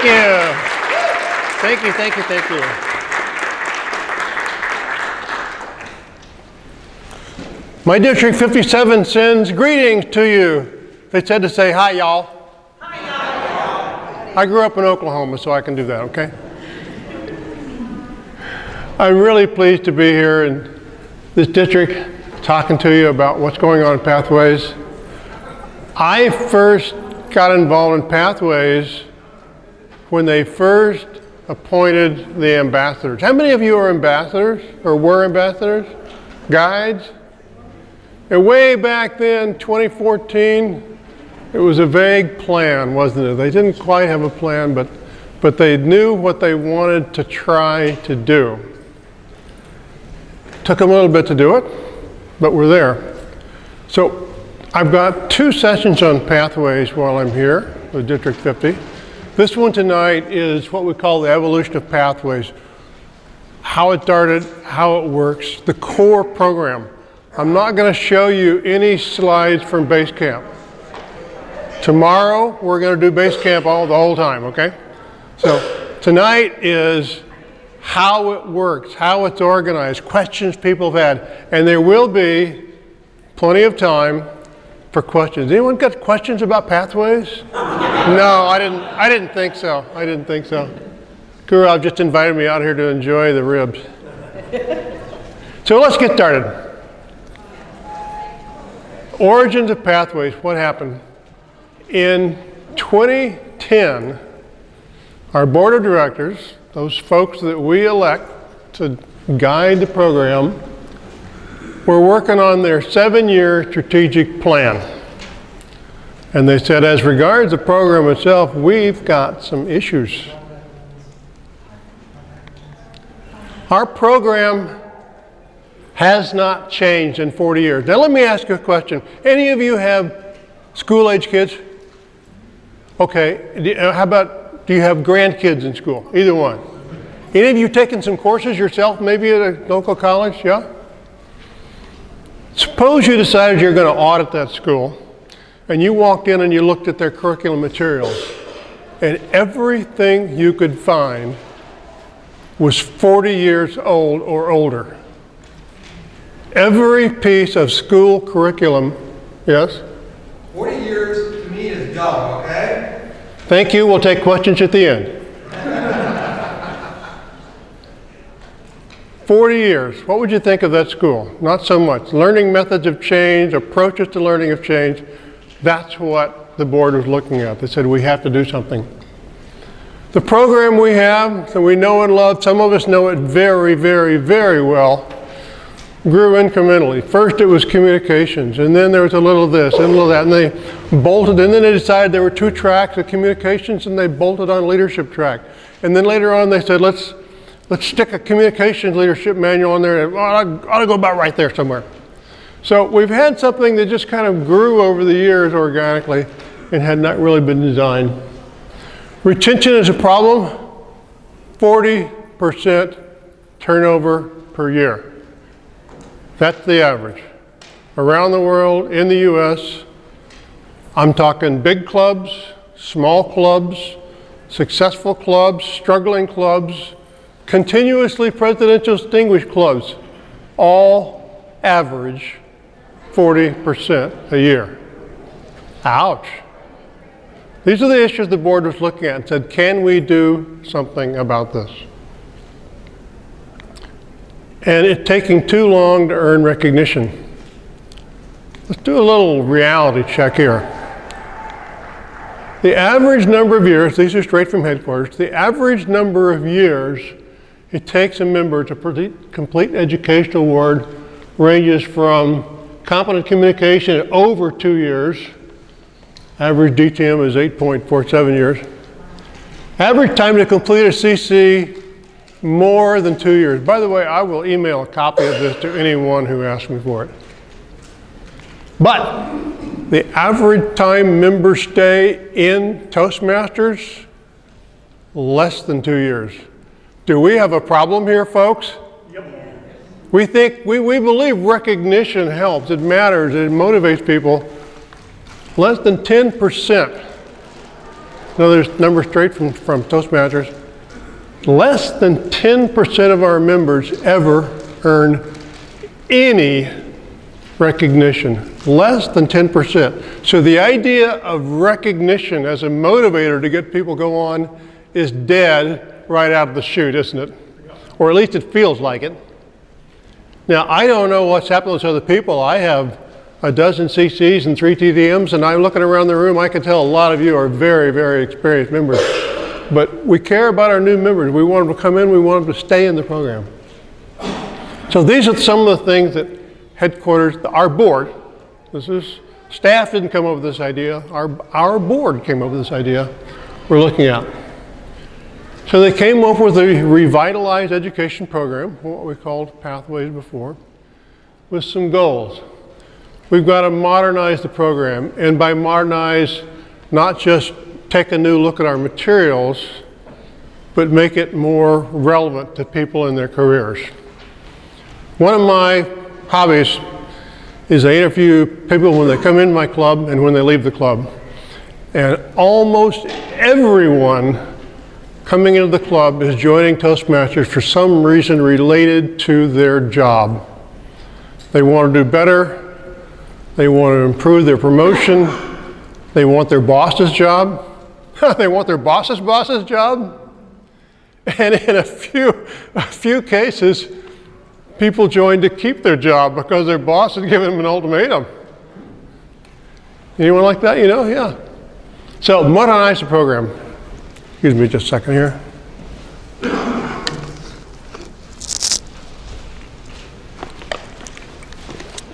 Thank you. Thank you, thank you, thank you. My District 57 sends greetings to you. They said to say hi, y'all. Hi, y'all. I grew up in Oklahoma, so I can do that, okay? I'm really pleased to be here in this district talking to you about what's going on in Pathways. I first got involved in Pathways when they first appointed the ambassadors. How many of you are ambassadors or were ambassadors? Guides? And way back then, 2014, it was a vague plan, wasn't it? They didn't quite have a plan, but they knew what they wanted to try to do. Took them a little bit to do it, but we're there. So I've got 2 sessions on Pathways while I'm here with District 50. This one tonight is what we call the evolution of Pathways. How it started, how it works, the core program. I'm not going to show you any slides from base camp. Tomorrow we're going to do base camp the whole time, okay? So tonight is how it works, how it's organized, questions people have had, and there will be plenty of time for questions. Anyone got questions about Pathways? No, I didn't think so. I didn't think so. Guru just invited me out here to enjoy the ribs. So let's get started. Origins of Pathways, what happened? In 2010, our board of directors, those folks that we elect to guide the program, were working on their 7-year strategic plan. And they said, as regards the program itself, we've got some issues. Our program has not changed in 40 years. Now let me ask you a question. Any of you have school-age kids? Okay, how about, do you have grandkids in school? Either one. Any of you taken some courses yourself, maybe at a local college, yeah? Suppose you decided you're going to audit that school, and you walked in and you looked at their curriculum materials, and everything you could find was 40 years old or older. Every piece of school curriculum, yes? 40 years to me is dumb, okay? Thank you. We'll take questions at the end. 40 years. What would you think of that school? Not so much. Learning methods have changed, approaches to learning have changed. That's what the board was looking at. They said we have to do something. The program we have that we know and love, some of us know it very, very, very well, grew incrementally. First it was communications, and then there was a little this and a little that, and they bolted, and then they decided there were 2 tracks of communications, and they bolted on leadership track. And then later on they said, let's stick a communications leadership manual on there. It ought to go about right there somewhere. So we've had something that just kind of grew over the years organically and had not really been designed. Retention is a problem. 40% turnover per year. That's the average. Around the world, in the US, I'm talking big clubs, small clubs, successful clubs, struggling clubs, continuously presidential distinguished clubs, all average 40% a year. Ouch. These are the issues the board was looking at and said, can we do something about this? And it's taking too long to earn recognition. Let's do a little reality check here. The average number of years, these are straight from headquarters, the average number of years it takes a member to complete education award ranges from competent communication at over 2 years. Average DTM is 8.47 years. Average time to complete a CC, more than 2 years. By the way, I will email a copy of this to anyone who asks me for it. But the average time members stay in Toastmasters, less than 2 years. Do we have a problem here, folks? Yep. We believe recognition helps, it matters, it motivates people. Less than 10% another number straight from Toastmasters. Less than 10% of our members ever earn any recognition. Less than 10%. So the idea of recognition as a motivator to get people go on is dead right out of the chute, isn't it? Or at least it feels like it. Now, I don't know what's happening with other people. I have a dozen CCs and 3 TDMs, and I'm looking around the room. I can tell a lot of you are very, very experienced members. But we care about our new members. We want them to come in. We want them to stay in the program. So these are some of the things that headquarters, our board, staff didn't come up with this idea. Our board came up with this idea. We're looking at. So they came up with a revitalized education program, what we called Pathways before, with some goals. We've got to modernize the program, and by modernize, not just take a new look at our materials, but make it more relevant to people in their careers. One of my hobbies is I interview people when they come in my club and when they leave the club. And almost everyone coming into the club is joining Toastmasters for some reason related to their job. They want to do better. They want to improve their promotion. They want their boss's job. They want their boss's job. And in a few cases, people join to keep their job because their boss has given them an ultimatum. Anyone like that, you know? Yeah. So modernize the program. Excuse me just a second here.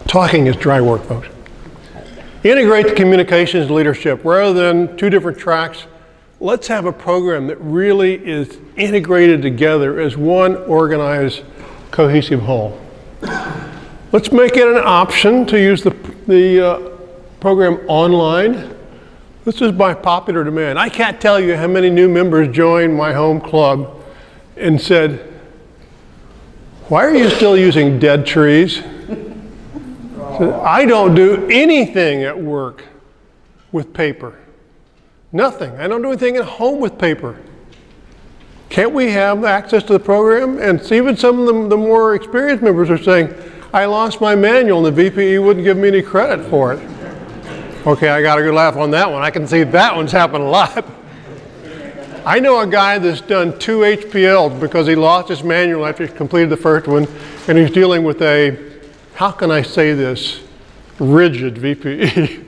Talking is dry work, folks. Integrate the communications leadership. Rather than 2 different tracks, let's have a program that really is integrated together as one organized, cohesive whole. Let's make it an option to use the program online. This is by popular demand. I can't tell you how many new members joined my home club and said, "Why are you still using dead trees?" I don't do anything at work with paper. Nothing. I don't do anything at home with paper. Can't we have access to the program? And even some of the more experienced members are saying, "I lost my manual and the VPE wouldn't give me any credit for it." Okay, I got a good laugh on that one. I can see that one's happened a lot. I know a guy that's done 2 HPLs because he lost his manual after he completed the first one, and he's dealing with a, how can I say this, rigid VPE.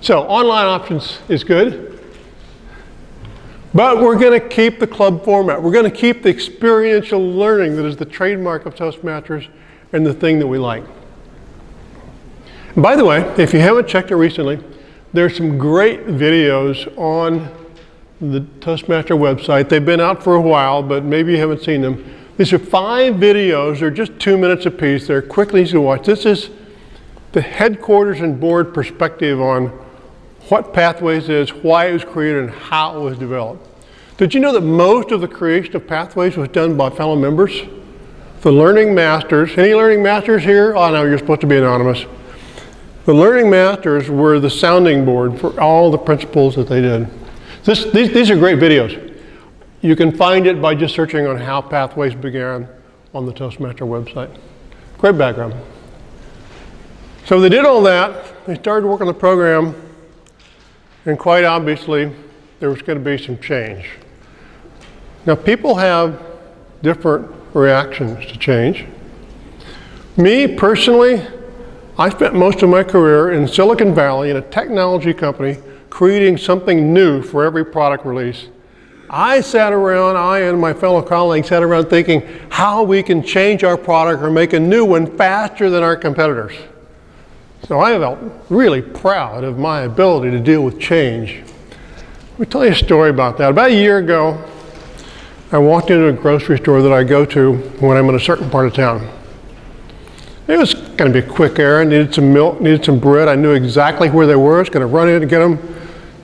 So online options is good, but we're going to keep the club format. We're going to keep the experiential learning that is the trademark of Toastmasters and the thing that we like. And by the way, if you haven't checked it recently, there's some great videos on the Toastmaster website. They've been out for a while, but maybe you haven't seen them. These are 5 videos. They're just 2 minutes apiece. They're quickly easy to watch. This is the headquarters and board perspective on what Pathways is, why it was created, and how it was developed. Did you know that most of the creation of Pathways was done by fellow members? The Learning Masters, any Learning Masters here? Oh no, you're supposed to be anonymous. The Learning Masters were the sounding board for all the principles that they did. These are great videos. You can find it by just searching on how Pathways began on the Toastmaster website. Great background. So they did all that. They started working on the program, and quite obviously, there was going to be some change. Now, people have different reactions to change. Me, personally, I spent most of my career in Silicon Valley in a technology company creating something new for every product release. I and my fellow colleagues sat around thinking how we can change our product or make a new one faster than our competitors. So I felt really proud of my ability to deal with change. Let me tell you a story about that. About a year ago, I walked into a grocery store that I go to when I'm in a certain part of town. It was going to be a quick errand, needed some milk, needed some bread. I knew exactly where they were. I was going to run in and get them,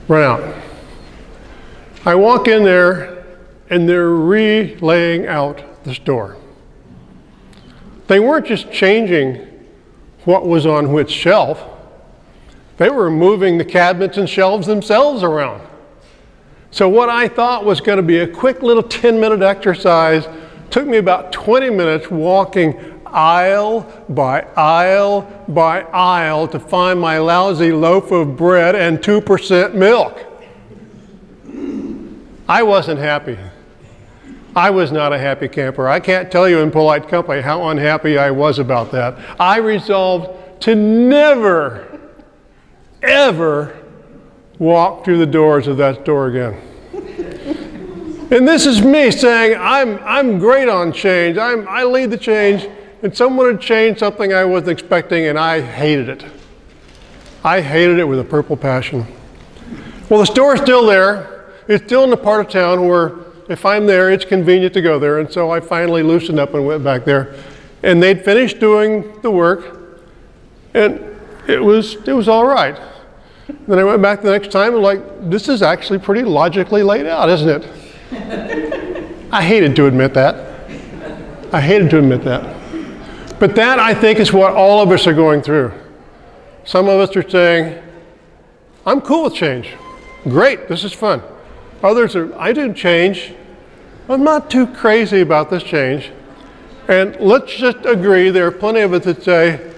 run out. I walk in there, and they're re-laying out the store. They weren't just changing what was on which shelf. They were moving the cabinets and shelves themselves around. So what I thought was going to be a quick little 10-minute exercise took me about 20 minutes walking aisle by aisle by aisle to find my lousy loaf of bread and 2% milk. I wasn't happy. I was not a happy camper. I can't tell you in polite company how unhappy I was about that. I resolved to never, ever walk through the doors of that store again. And this is me saying, I'm great on change. I lead the change, and someone had changed something I wasn't expecting, and I hated it. I hated it with a purple passion. Well, the store is still there. It's still in the part of town where if I'm there, it's convenient to go there. And so I finally loosened up and went back there. And they'd finished doing the work, and it was all right. Then I went back the next time and like, this is actually pretty logically laid out, isn't it? I hated to admit that. I hated to admit that. But that, I think, is what all of us are going through. Some of us are saying, I'm cool with change. Great, this is fun. Others are, I do change. I'm not too crazy about this change. And let's just agree, there are plenty of us that say,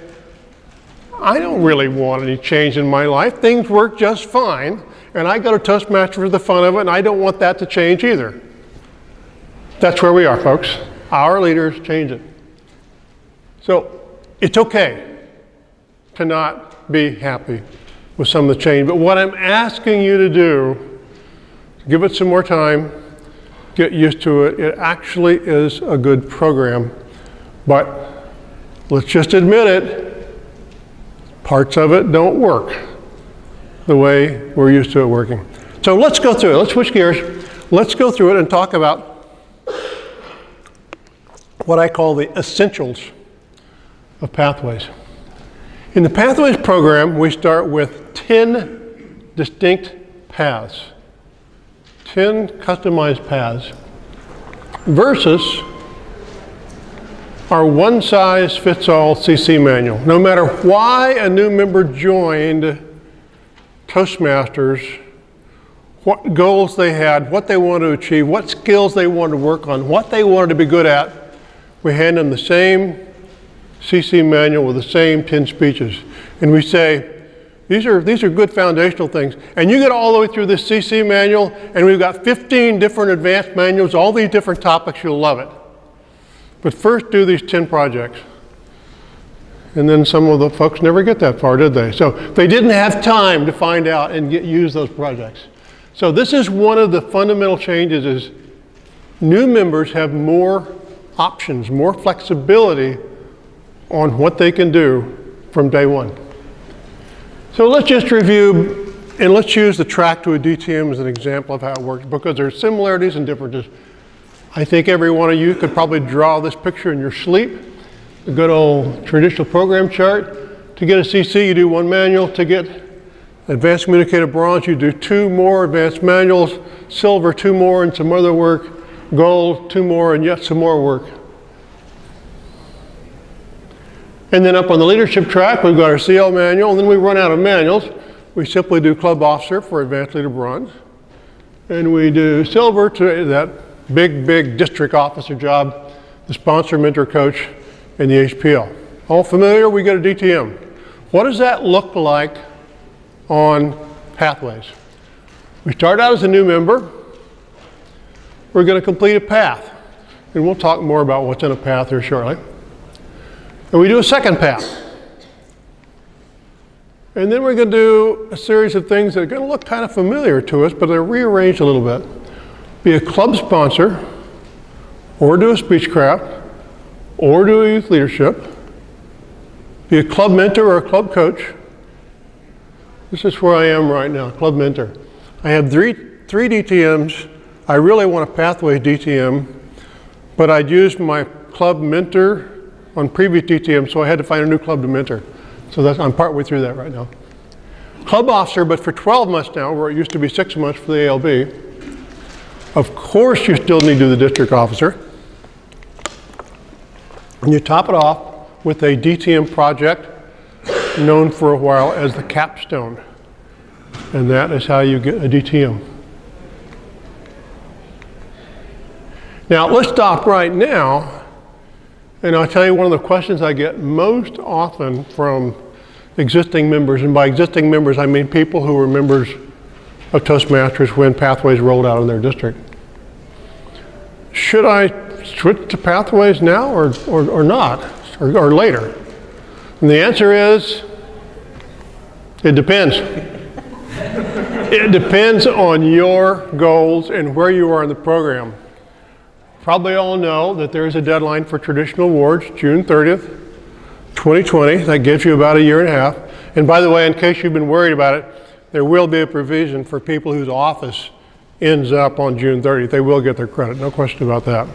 I don't really want any change in my life. Things work just fine. And I go to Toastmasters for the fun of it, and I don't want that to change either. That's where we are, folks. Our leaders change it. So it's okay to not be happy with some of the change. But what I'm asking you to do, give it some more time, get used to it. It actually is a good program. But let's just admit it, parts of it don't work the way we're used to it working. So let's go through it. Let's switch gears. Let's go through it and talk about what I call the essentials of Pathways. In the Pathways program, we start with 10 distinct paths, 10 customized paths, versus our one-size-fits-all CC manual. No matter why a new member joined Toastmasters, what goals they had, what they wanted to achieve, what skills they wanted to work on, what they wanted to be good at, we hand them the same CC manual with the same 10 speeches. And we say, these are good foundational things. And you get all the way through this CC manual, and we've got 15 different advanced manuals, all these different topics, you'll love it. But first do these 10 projects. And then some of the folks never get that far, did they? So they didn't have time to find out and use those projects. So this is one of the fundamental changes is new members have more options, more flexibility on what they can do from day one. So let's just review, and let's use the track to a DTM as an example of how it works, because there's similarities and differences. I think every one of you could probably draw this picture in your sleep. A good old traditional program chart. To get a CC, you do one manual. To get advanced communicator bronze, you do 2 more advanced manuals. Silver, 2 more and some other work. Gold, 2 more and yet some more work. And then up on the leadership track, we've got our CL manual, and then we run out of manuals. We simply do club officer for advanced leader bronze. And we do silver to that big district officer job, the sponsor, mentor, coach, and the HPL. All familiar? We get a DTM. What does that look like on Pathways? We start out as a new member. We're going to complete a path. And we'll talk more about what's in a path here shortly. And we do a second path. And then we're going to do a series of things that are going to look kind of familiar to us, but they're rearranged a little bit. Be a club sponsor, or do a speechcraft, or do a youth leadership. Be a club mentor or a club coach. This is where I am right now, club mentor. I have three DTMs. I really want a Pathways DTM, but I'd used my club mentor on previous DTM, so I had to find a new club to mentor. So I'm partway through that right now. Club officer, but for 12 months now, where it used to be 6 months for the ALB. Of course, you still need to do the district officer. And you top it off with a DTM project known for a while as the capstone. And that is how you get a DTM. Now, let's stop right now, and I'll tell you one of the questions I get most often from existing members, and by existing members, I mean people who were members of Toastmasters when Pathways rolled out in their district. Should I switch to Pathways now or not, or later? And the answer is, it depends. It depends on your goals and where you are in the program. Probably all know that there is a deadline for traditional awards, June 30th, 2020. That gives you about a year and a half. And by the way, in case you've been worried about it, there will be a provision for people whose office ends up on June 30th. They will get their credit, no question about that.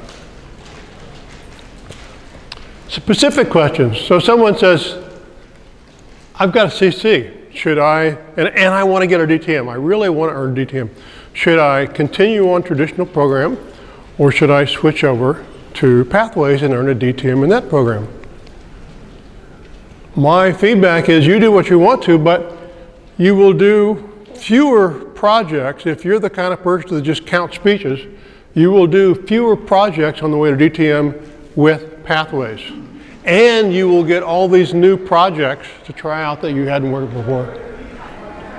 Specific questions. So someone says, I've got a CC. Should I, and I want to get a DTM. I really want to earn DTM. Should I continue on traditional program, or should I switch over to Pathways and earn a DTM in that program? My feedback is you do what you want to, but you will do fewer projects. If you're the kind of person that just counts speeches, you will do fewer projects on the way to DTM with Pathways. And you will get all these new projects to try out that you hadn't worked before.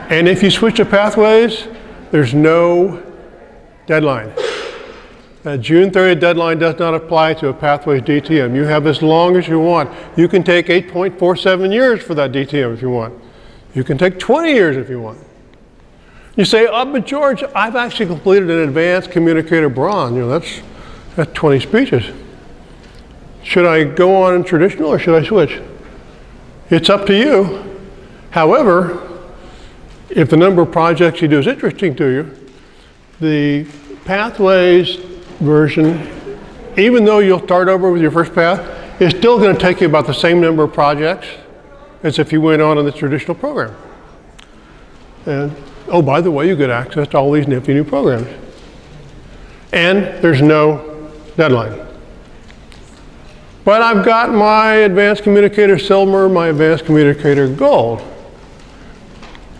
And if you switch to Pathways, there's no deadline. That June 30th deadline does not apply to a Pathways DTM. You have as long as you want. You can take 8.47 years for that DTM if you want. You can take 20 years if you want. You say, oh, but George, I've actually completed an advanced communicator bronze. That's 20 speeches. Should I go on in traditional or should I switch? It's up to you. However, if the number of projects you do is interesting to you, the Pathways version, even though you'll start over with your first path, is still going to take you about the same number of projects as if you went on in the traditional program. And, oh, by the way, you get access to all these nifty new programs. And there's no deadline. But I've got my Advanced Communicator Silver, my Advanced Communicator Gold.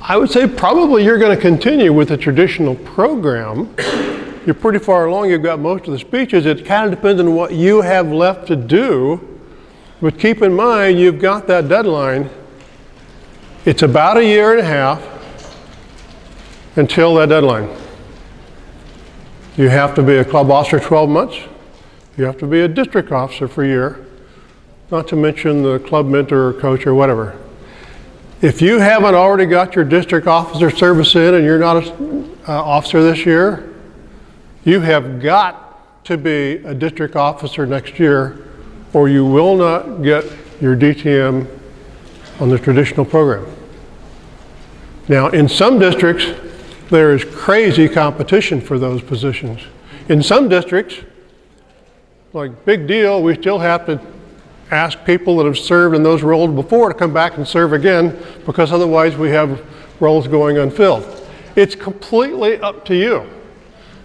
I would say probably you're going to continue with the traditional program. You're pretty far along, you've got most of the speeches. It kind of depends on what you have left to do. But keep in mind, you've got that deadline. It's about a year and a half until that deadline. You have to be a club officer 12 months. You have to be a district officer for a year, not to mention the club mentor or coach or whatever. If you haven't already got your district officer service in and you're not an officer this year, you have got to be a district officer next year or you will not get your DTM on the traditional program. Now, in some districts, there is crazy competition for those positions. In some districts, like big deal, we still have to ask people that have served in those roles before to come back and serve again, because otherwise we have roles going unfilled. It's completely up to you.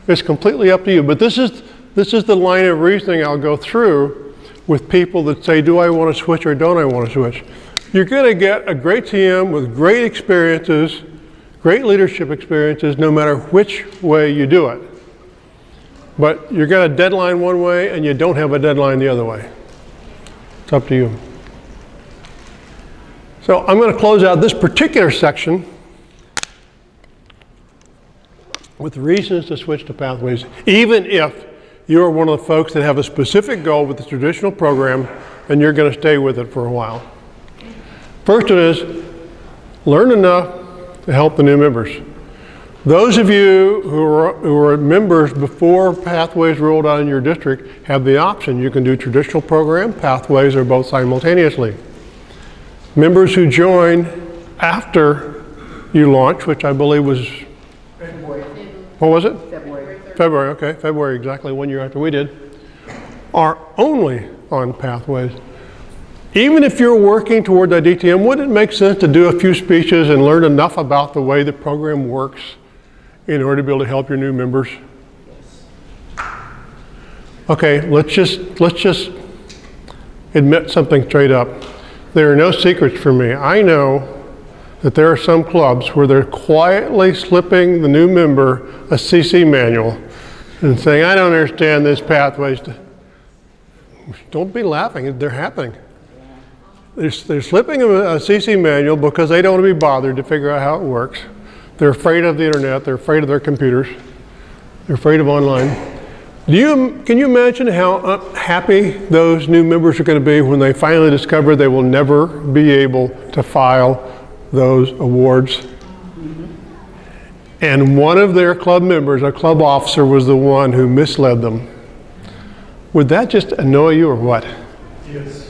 It's completely up to you. But this is the line of reasoning I'll go through with people that say, do I want to switch or don't I want to switch? You're going to get a great TM with great experiences, great leadership experiences, no matter which way you do it. But you've got a deadline one way and you don't have a deadline the other way. It's up to you. So I'm going to close out this particular section with reasons to switch to Pathways, even if you're one of the folks that have a specific goal with the traditional program and you're going to stay with it for a while. First one is learn enough to help the new members. Those of you who are members before Pathways rolled out in your district have the option. You can do traditional program, Pathways, or both simultaneously. Members who join after you launch, which I believe was February. What was it? February. February, okay. February, exactly 1 year after we did, are only on Pathways. Even if you're working toward that DTM, wouldn't it make sense to do a few speeches and learn enough about the way the program works in order to be able to help your new members? Okay, let's just admit something straight up. There are no secrets for me. I know that there are some clubs where they're quietly slipping the new member a CC manual and saying, I don't understand this pathways. Don't be laughing, they're happening. They're slipping a CC manual because they don't want to be bothered to figure out how it works. They're afraid of the internet, they're afraid of their computers, they're afraid of online. Can you imagine how happy those new members are going to be when they finally discover they will never be able to file those awards? And one of their club members, a club officer, was the one who misled them. Would that just annoy you or what? Yes.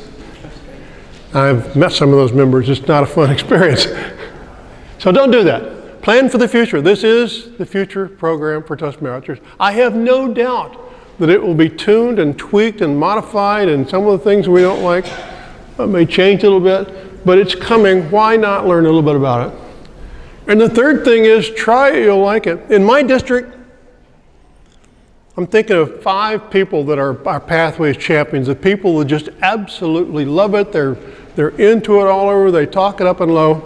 I've met some of those members. It's not a fun experience. So don't do that. Plan for the future. This is the future program for Toastmasters. I have no doubt that it will be tuned and tweaked and modified, and some of the things we don't like may change a little bit, but it's coming. Why not learn a little bit about it? And the third thing is try it, you'll like it. In my district, I'm thinking of 5 people that are our Pathways champions, the people that just absolutely love it. They're into it all over. They talk it up and low.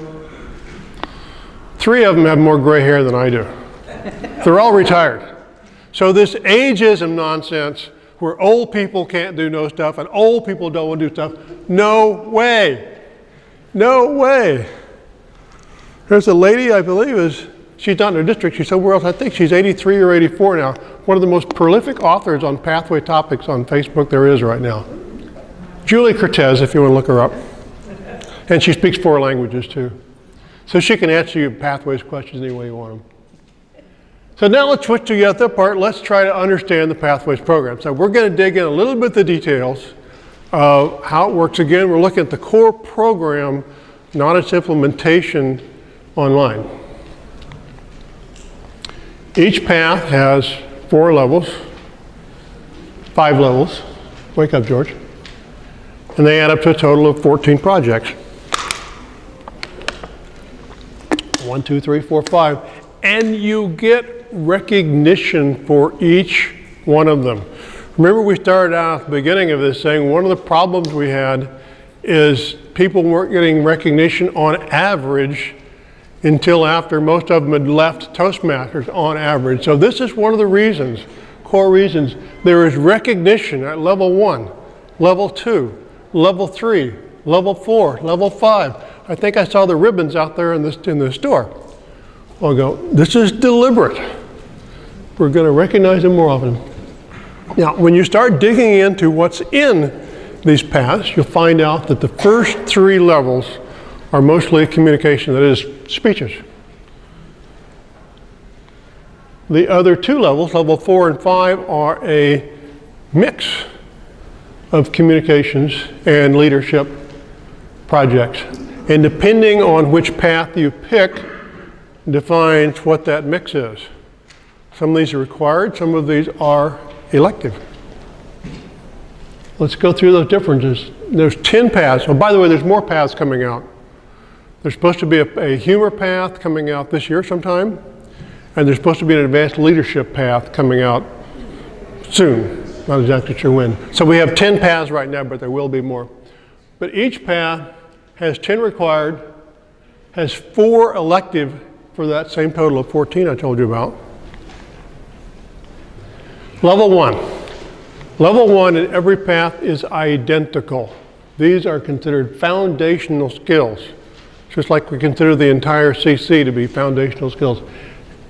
3 of them have more gray hair than I do. They're all retired. So this ageism nonsense where old people can't do no stuff and old people don't want to do stuff, no way. No way. There's a lady, I believe, she's not in her district, she's somewhere else. I think she's 83 or 84 now. One of the most prolific authors on pathway topics on Facebook there is right now. Julie Cortez, if you want to look her up. And she speaks 4 languages too. So she can answer you pathways questions any way you want them. So now let's switch to the other part. Let's try to understand the Pathways program. So we're going to dig in a little bit the details of how it works. Again, we're looking at the core program, not its implementation online. Each path has 4 levels, 5 levels. Wake up, George. And they add up to a total of 14 projects. 1, 2, 3, 4, 5. And you get recognition for each one of them. Remember, we started out at the beginning of this saying one of the problems we had is people weren't getting recognition on average until after most of them had left Toastmasters on average. So this is one of the reasons, core reasons, there is recognition at level 1, level 2, level 3, level 4, level 5. I think I saw the ribbons out there in the store. I'll go, this is deliberate. We're going to recognize them more often. Now, when you start digging into what's in these paths, you'll find out that the first 3 levels are mostly communication, that is, speeches. The other 2 levels, level 4 and 5, are a mix of communications and leadership projects. And depending on which path you pick, defines what that mix is. Some of these are required, some of these are elective. Let's go through those differences. There's 10 paths. Oh, by the way, there's more paths coming out. There's supposed to be a humor path coming out this year sometime, and there's supposed to be an advanced leadership path coming out soon. Not exactly sure when. So we have 10 paths right now, but there will be more. But each path has 10 required, has 4 elective for that same total of 14 I told you about. Level 1. Level 1 in every path is identical. These are considered foundational skills, just like we consider the entire CC to be foundational skills.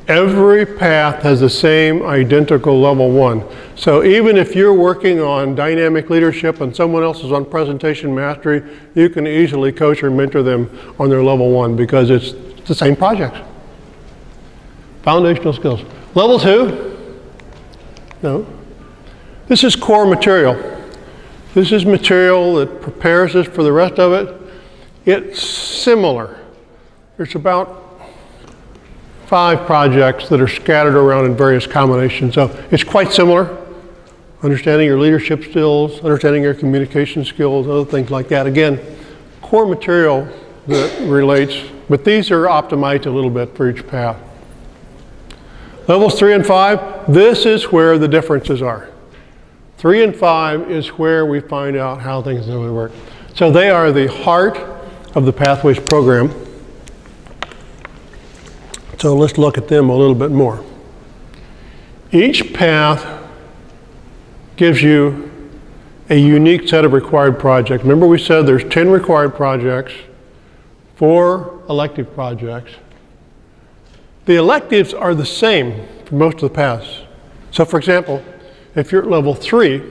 Every path has the same identical level 1. So even if you're working on dynamic leadership and someone else is on presentation mastery, you can easily coach or mentor them on their level 1 because it's the same projects. Foundational skills. Level 2? No. This is core material. This is material that prepares us for the rest of it. It's similar. There's about 5 projects that are scattered around in various combinations. So it's quite similar. Understanding your leadership skills, understanding your communication skills, other things like that. Again, core material that relates, but these are optimized a little bit for each path. Levels 3 and 5, this is where the differences are. 3 and 5 is where we find out how things really work. So they are the heart of the Pathways program. So let's look at them a little bit more. Each path gives you a unique set of required projects. Remember we said there's 10 required projects, 4 elective projects. The electives are the same for most of the paths. So for example, if you're at level 3,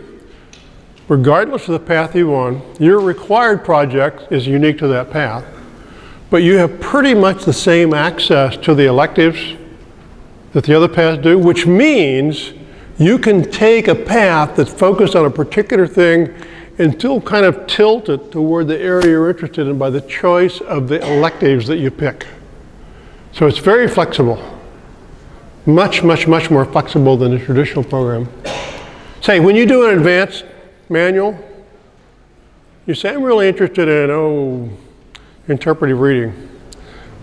regardless of the path you on, your required project is unique to that path. But you have pretty much the same access to the electives that the other paths do, which means you can take a path that's focused on a particular thing and still kind of tilt it toward the area you're interested in by the choice of the electives that you pick. So it's very flexible. Much, much, much more flexible than the traditional program. Say, when you do an advanced manual, you say, I'm really interested in, interpretive reading.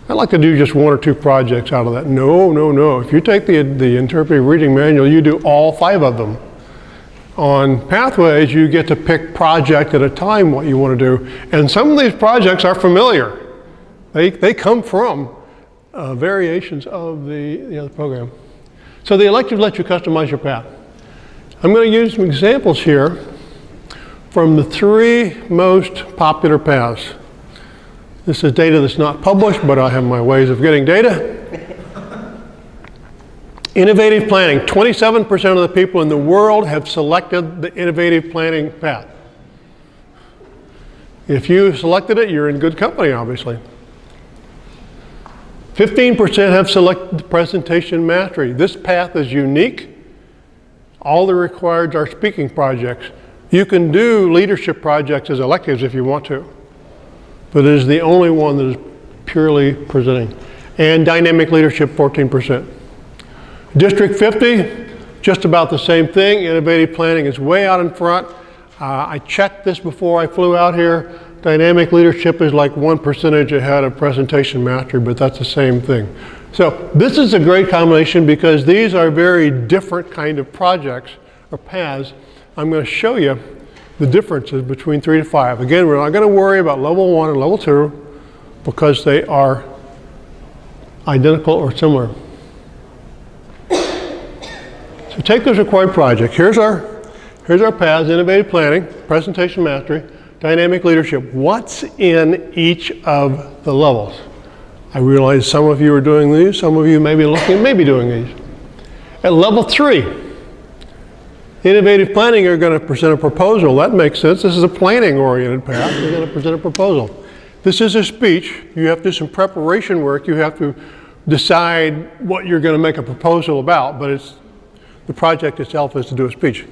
I'd like to do just 1 or 2 projects out of that. No. If you take the interpretive reading manual, you do all 5 of them. On Pathways, you get to pick project at a time what you want to do. And some of these projects are familiar. They come from variations of the other program. So the elective lets you customize your path. I'm going to use some examples here from the 3 most popular paths. This is data that's not published, but I have my ways of getting data. Innovative planning. 27% of the people in the world have selected the innovative planning path. If you selected it, you're in good company, obviously. 15% have selected presentation mastery. This path is unique. All the required are speaking projects. You can do leadership projects as electives if you want to, but it is the only one that is purely presenting. And dynamic leadership, 14%. District 50, just about the same thing. Innovative planning is way out in front. I checked this before I flew out here. Dynamic leadership is like 1% ahead of presentation mastery, but that's the same thing. So this is a great combination because these are very different kind of projects or paths. I'm going to show you the differences between 3 to 5. Again, we're not going to worry about level 1 and level 2 because they are identical or similar. So take this required project. Here's our paths: innovative planning, presentation mastery, dynamic leadership. What's in each of the levels? I realize some of you are doing these, some of you may be looking, maybe doing these. At level 3, innovative planning, you're going to present a proposal. That makes sense. This is a planning-oriented path. You're going to present a proposal. This is a speech. You have to do some preparation work. You have to decide what you're going to make a proposal about, but the project itself is to do a speech.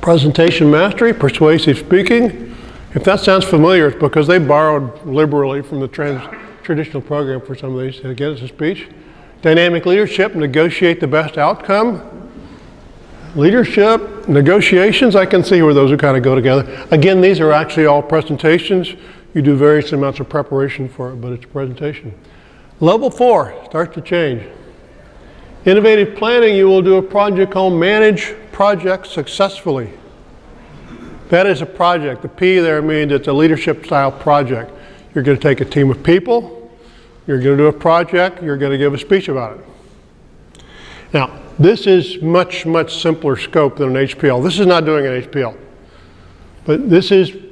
Presentation mastery, persuasive speaking. If that sounds familiar, it's because they borrowed liberally from the traditional program for some of these to get us a speech. Dynamic leadership, negotiate the best outcome. Leadership, negotiations, I can see where those would kind of go together. Again, these are actually all presentations. You do various amounts of preparation for it, but it's a presentation. Level 4 starts to change. Innovative planning, you will do a project called Manage Projects Successfully. That is a project. The P there means it's a leadership style project. You're going to take a team of people, you're going to do a project, you're going to give a speech about it. Now, this is much, much simpler scope than an HPL. This is not doing an HPL. But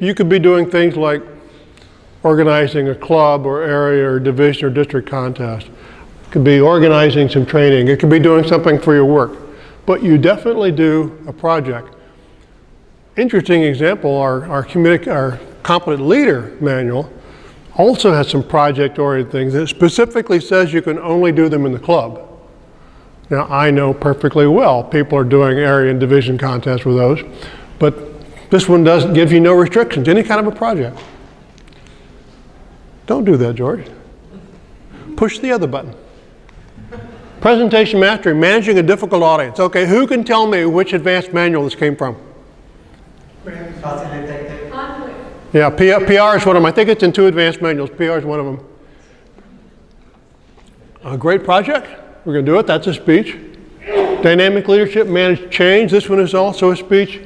you could be doing things like organizing a club or area or division or district contest. It could be organizing some training. It could be doing something for your work. But you definitely do a project. Interesting example, our Competent Leader manual also has some project-oriented things. It specifically says you can only do them in the club. Now, I know perfectly well people are doing area and division contests with those, but this one doesn't give you no restrictions, any kind of a project. Don't do that, George. Push the other button. Presentation mastery, managing a difficult audience. Okay, who can tell me which advanced manual this came from? Yeah, PR is one of them. I think it's in 2 advanced manuals. PR is one of them. A great project. We're going to do it. That's a speech. Dynamic leadership, manage change. This one is also a speech.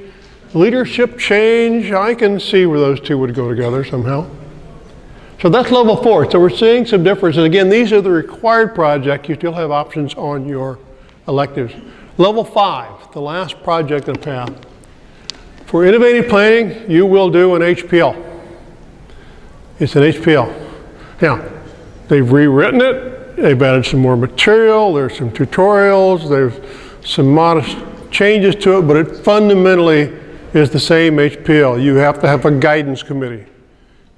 Leadership change, I can see where those 2 would go together somehow. So that's level 4. So we're seeing some differences. Again, these are the required projects. You still have options on your electives. Level 5, the last project in the path. For innovative planning, you will do an HPL. It's an HPL. Now, they've rewritten it. They've added some more material. There's some tutorials. There's some modest changes to it, but it fundamentally is the same HPL. You have to have a guidance committee.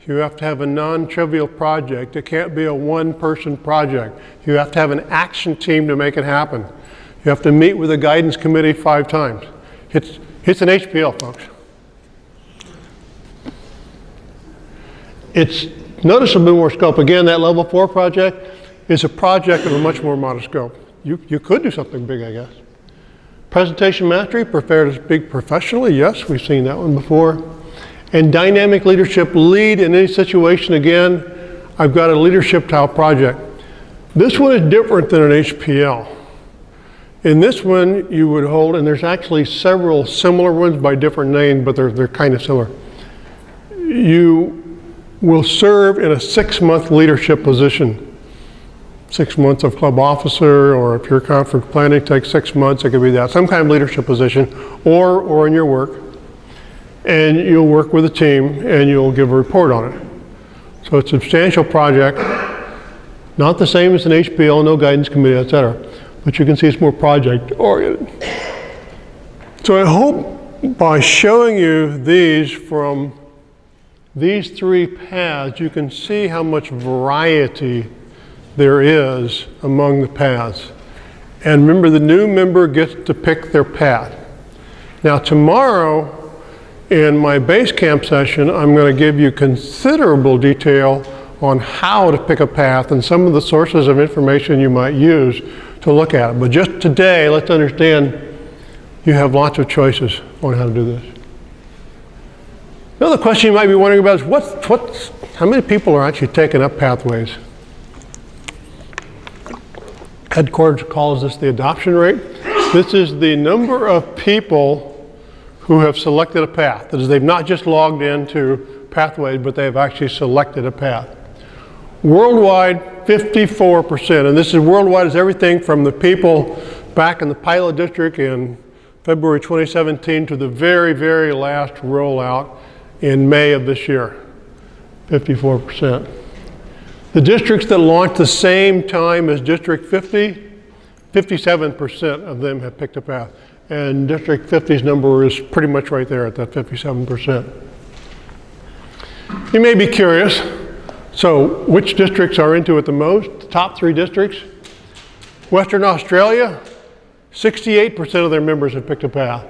You have to have a non-trivial project. It can't be a one-person project. You have to have an action team to make it happen. You have to meet with a guidance committee 5 times. It's an HPL, folks. It's noticeably more scope. Again, that level 4 project is a project of a much more modest scope. You could do something big, I guess. Presentation mastery, prepare to speak professionally. Yes, we've seen that one before. And dynamic leadership, lead in any situation. Again, I've got a leadership style project. This one is different than an HPL. In this one, you would hold, and there's actually several similar ones by different names, but they're kind of similar. You will serve in a 6-month leadership position. 6 months of club officer, or if you're conference planning, takes 6 months, it could be that. Some kind of leadership position, or in your work. And you'll work with a team, and you'll give a report on it. So it's a substantial project, not the same as an HPL, no guidance committee, et cetera. But you can see it's more project-oriented. So I hope by showing you these from these 3 paths, you can see how much variety there is among the paths. And remember, the new member gets to pick their path. Now tomorrow, in my base camp session, I'm going to give you considerable detail on how to pick a path and some of the sources of information you might use to look at it. But just today, let's understand you have lots of choices on how to do this. Another question you might be wondering about is how many people are actually taking up pathways? Headquarters calls this the adoption rate. This is the number of people who have selected a path. That is, they've not just logged into Pathways, but they've actually selected a path. Worldwide, 54%, and this is worldwide is everything from the people back in the pilot district in February 2017 to the very, very last rollout in May of this year, 54%. The districts that launched the same time as District 50, 57% of them have picked a path. And District 50's number is pretty much right there at that 57%. You may be curious, so which districts are into it the most? The top 3 districts. Western Australia, 68% of their members have picked a path.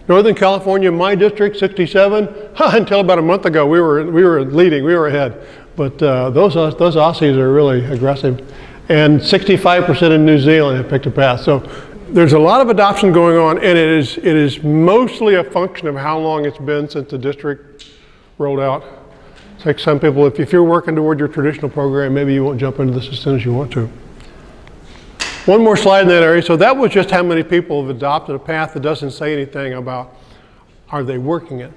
Northern California, my district, 67. Until about a month ago, we were leading, we were ahead. But those Aussies are really aggressive. And 65% in New Zealand have picked a path. So there's a lot of adoption going on, and it is mostly a function of how long it's been since the district rolled out. It's like some people, if you're working toward your traditional program, maybe you won't jump into this as soon as you want to. One more slide in that area. So that was just how many people have adopted a path. That doesn't say anything about are they working it.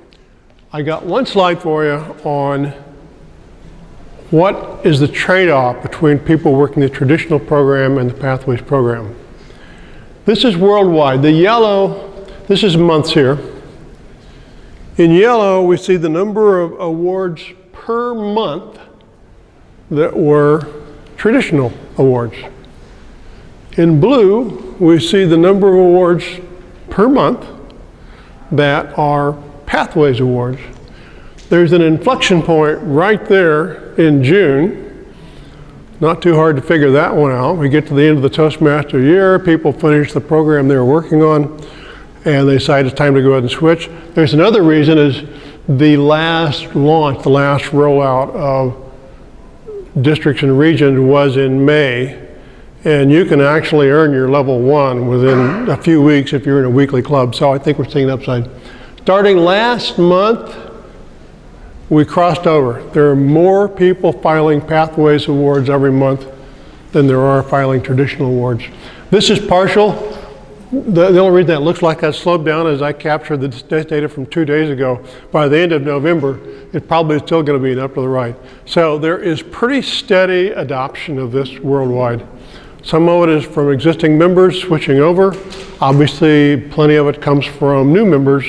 I got one slide for you on what is the trade-off between people working the traditional program and the Pathways program. This is worldwide. The yellow, this is months here. In yellow, we see the number of awards per month that were traditional awards. In blue, we see the number of awards per month that are Pathways awards. There's an inflection point right there in June. Not too hard to figure that one out. We get to the end of the Toastmaster year, people finish the program they were working on, and they decide it's time to go ahead and switch. There's another reason is the last launch, the last rollout of districts and regions was in May, and you can actually earn your level 1 within a few weeks if you're in a weekly club. So I think we're seeing an upside. Starting last month, we crossed over. There are more people filing Pathways awards every month than there are filing traditional awards. This is partial. the only reason that looks like that slowed down is I captured the data from 2 days ago. By the end of November, it probably is still going to be up to the right. So there is pretty steady adoption of this worldwide. Some of it is from existing members switching over. Obviously, plenty of it comes from new members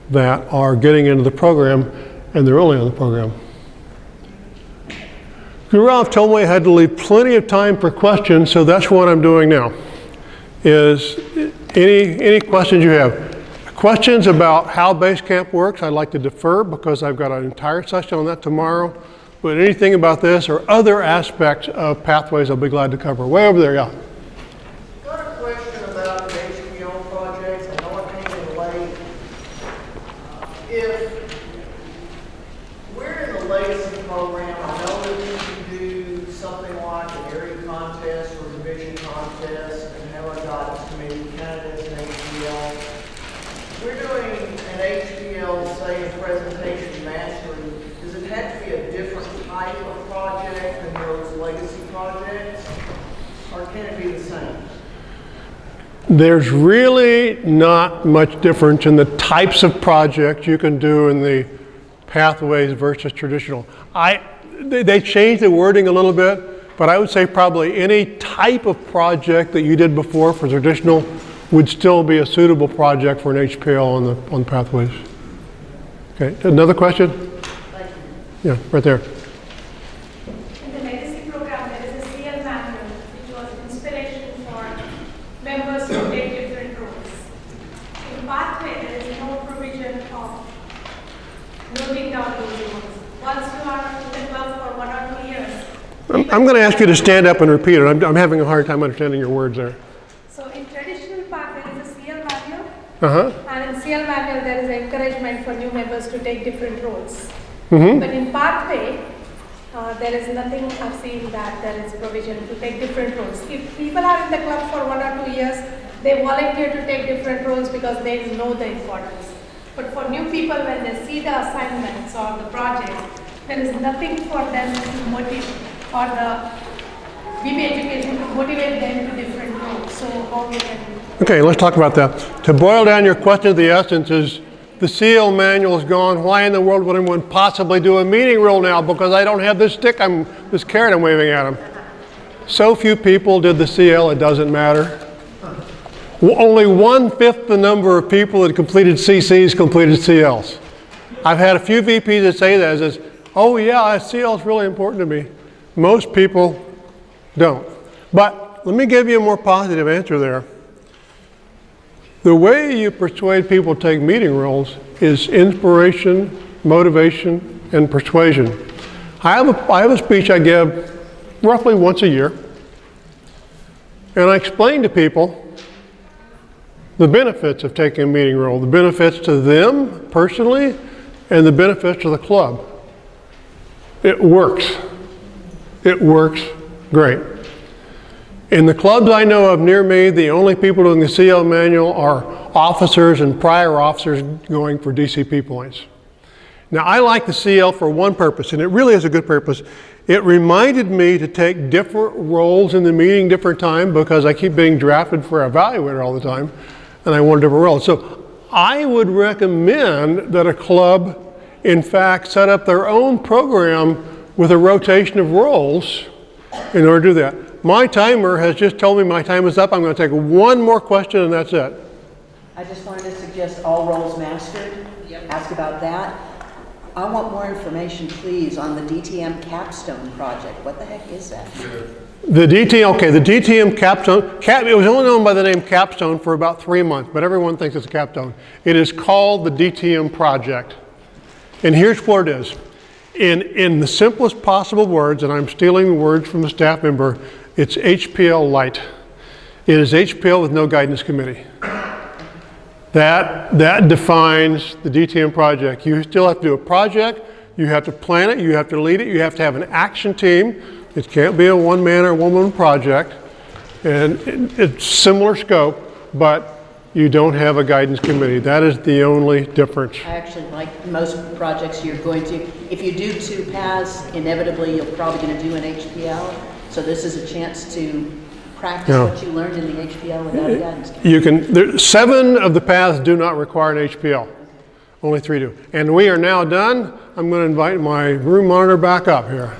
that are getting into the program, and they're only on the program. Gaurav told me I had to leave plenty of time for questions, so that's what I'm doing now. Is any questions you have? Questions about how Basecamp works, I'd like to defer because I've got an entire session on that tomorrow. But anything about this or other aspects of Pathways, I'll be glad to cover. Way over there, yeah. Got a question about the HPO projects. I know it came in late. If we're in the legacy program, I know that we can do something like an area contest or division contest and have our guidance committee candidates in HPL. We're doing an HPL, say, in presentation mastery. Does it have to be a different type of project than those legacy projects? Or can it be the same? There's really not much difference in the types of projects you can do in the Pathways versus traditional. They changed the wording a little bit, but I would say probably any type of project that you did before for traditional would still be a suitable project for an HPL on Pathways. Okay, another question? Thank you. Yeah, right there. In the legacy program, there is a CL manual, which was inspiration for members to take different roles. In Pathway, there is no provision of noting down those roles. Once you are in the club for 1 or 2 years. I'm going to ask you to stand up and repeat it. I'm having a hard time understanding your words there. So in traditional Path, there is a CL manual. Uh-huh. And in CL manual, there is encouragement for new members to take different roles. Mm-hmm. But in Pathway, there is nothing I've seen that there is provision to take different roles. If people are in the club for 1 or 2 years, they volunteer to take different roles because they know the importance. But for new people, when they see the assignments or the projects, there is nothing for them to motivate or the BB education to motivate them to different roles. So how we can... Okay, let's talk about that. To boil down your question to the essence is, the CL manual is gone. Why in the world would anyone possibly do a meeting rule now? Because I don't have this this carrot I'm waving at them. So few people did the CL, it doesn't matter. Only 1/5 the number of people that completed CCs completed CLs. I've had a few VPs that say that, as, oh yeah, CL is really important to me. Most people don't. But let me give you a more positive answer there. The way you persuade people to take meeting roles is inspiration, motivation, and persuasion. I have a speech I give roughly once a year, and I explain to people the benefits of taking a meeting role, the benefits to them personally, and the benefits to the club. It works. It works great. In the clubs I know of near me, the only people doing the CL manual are officers and prior officers going for DCP points. Now I like the CL for one purpose, and it really is a good purpose. It reminded me to take different roles in the meeting, different time, because I keep being drafted for evaluator all the time, and I want a different role. So I would recommend that a club, in fact, set up their own program with a rotation of roles in order to do that. My timer has just told me my time is up. I'm going to take one more question and that's it. I just wanted to suggest all roles mastered. Ask about that. I want more information, please, on the DTM Capstone project. What the heck is that? The DTM Capstone, it was only known by the name Capstone for about 3 months, but everyone thinks it's a Capstone. It is called the DTM project. And here's what it is. In the simplest possible words, and I'm stealing the words from a staff member, it's HPL light. It is HPL with no guidance committee. That defines the DTM project. You still have to do a project, you have to plan it, you have to lead it, you have to have an action team. It can't be a one-man or one-woman project. And it's similar scope, but you don't have a guidance committee. That is the only difference. I actually like most projects you're going to, if you do 2 paths, inevitably you're probably going to do an HPL. So this is a chance to practice Yeah. what you learned in the HPL without a guidance counselor? You can, 7 of the paths do not require an HPL. Only 3 do. And we are now done. I'm going to invite my room monitor back up here.